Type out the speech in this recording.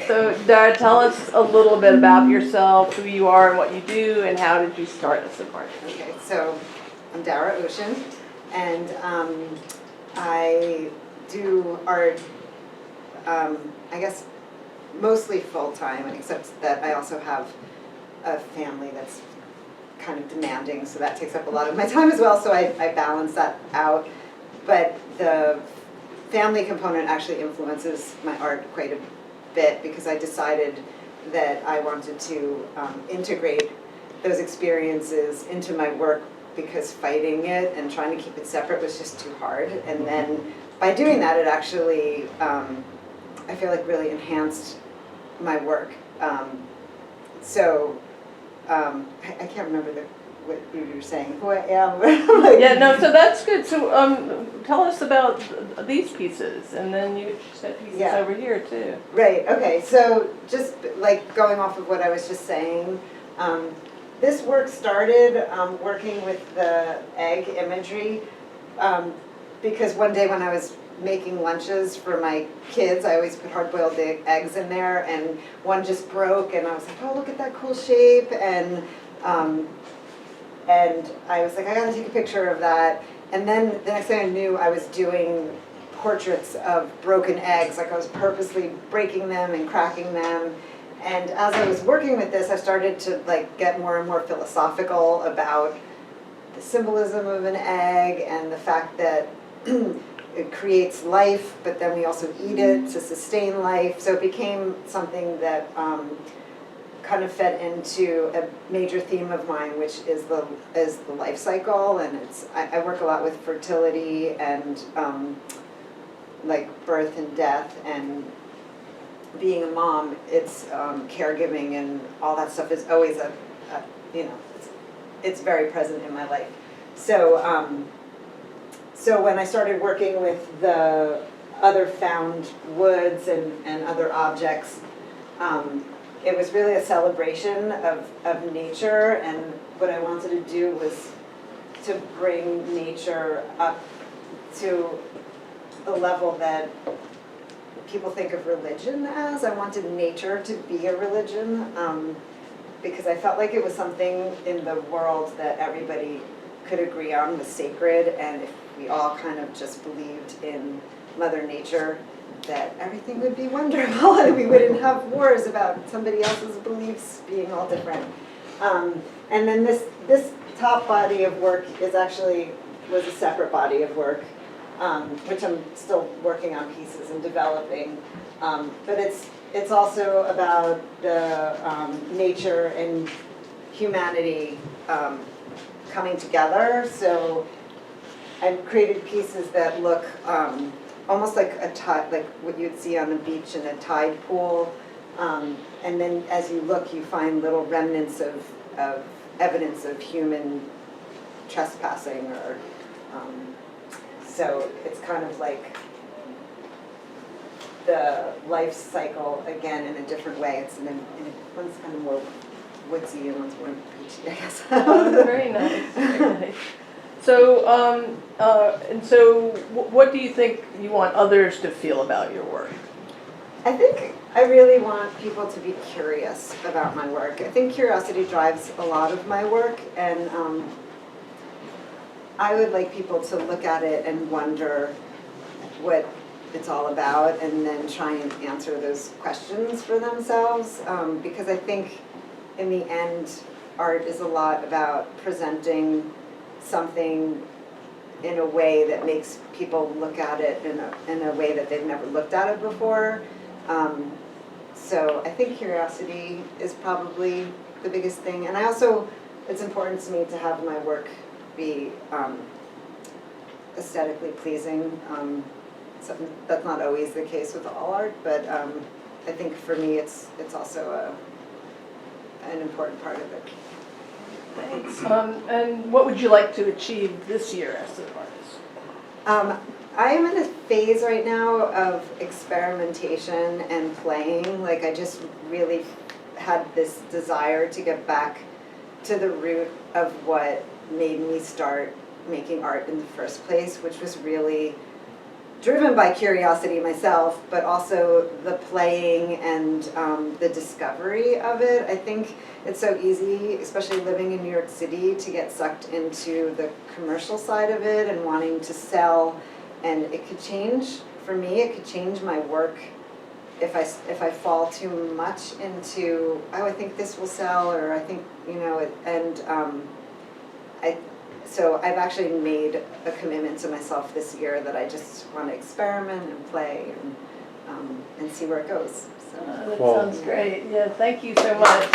So Dara, tell us a little bit about yourself, who you are and what you do, and how did you start as an artist? Okay, so I'm Dara Oshin, and I do art, I guess, mostly full-time, except that I also have a family that's kind of demanding, so that takes up a lot of my time as well, so I balance that out. But the family component actually influences my art quite a bit, because I decided that I wanted to integrate those experiences into my work, because fighting it and trying to keep it separate was just too hard. And then by doing that, it actually, I feel like, really enhanced my work. I can't remember what you were saying, who I am. Yeah, no, so that's good. So tell us about these pieces, and then you said pieces over here too. Right, okay, so just like going off of what I was just saying, this work started working with the egg imagery, because one day when I was making lunches for my kids, I always put hard-boiled eggs in there, and one just broke, and I was like, oh, look at that cool shape, and I was like, I gotta take a picture of that. And then the next thing I knew, I was doing portraits of broken eggs, like I was purposely breaking them and cracking them. And as I was working with this, I started to get more and more philosophical about the symbolism of an egg and the fact that it creates life, but then we also eat it to sustain life. So it became something that kind of fed into a major theme of mine, which is the life cycle. And I work a lot with fertility and birth and death, and being a mom, it's caregiving and all that stuff is always it's very present in my life. So so when I started working with the other found woods and other objects, it was really a celebration of nature, and what I wanted to do was to bring nature up to the level that people think of religion as. I wanted nature to be a religion, because I felt like it was something in the world that everybody could agree on was sacred, and if we all kind of just believed in Mother Nature, that everything would be wonderful and we wouldn't have wars about somebody else's beliefs being all different. And then this top body of work was a separate body of work, which I'm still working on pieces and developing. But it's also about the nature and humanity coming together. So I've created pieces that look almost like like what you'd see on the beach in a tide pool. And then as you look, you find little remnants of evidence of human trespassing, or so it's kind of like the life cycle again in a different way. It's one's kind of more woodsy and one's more beachy, I guess. Oh, very nice, very nice. So, what do you think you want others to feel about your work? I think I really want people to be curious about my work. I think curiosity drives a lot of my work, and I would like people to look at it and wonder what it's all about, and then try and answer those questions for themselves, because I think in the end, art is a lot about presenting something in a way that makes people look at it in a way that they've never looked at it before. So I think curiosity is probably the biggest thing. And it's important to me to have my work be aesthetically pleasing. That's not always the case with all art, but I think for me it's also an important part of it. Thanks. And what would you like to achieve this year as an artist? I am in a phase right now of experimentation and playing. Like, I just really had this desire to get back to the root of what made me start making art in the first place, which was really driven by curiosity myself, but also the playing and the discovery of it. I think it's so easy, especially living in New York City, to get sucked into the commercial side of it and wanting to sell. And it could change, for me, it could change my work if I fall too much into, oh, I think this will sell, or I think, you know, so I've actually made a commitment to myself this year that I just want to experiment and play and see where it goes. So. That sounds great. Yeah, thank you so much.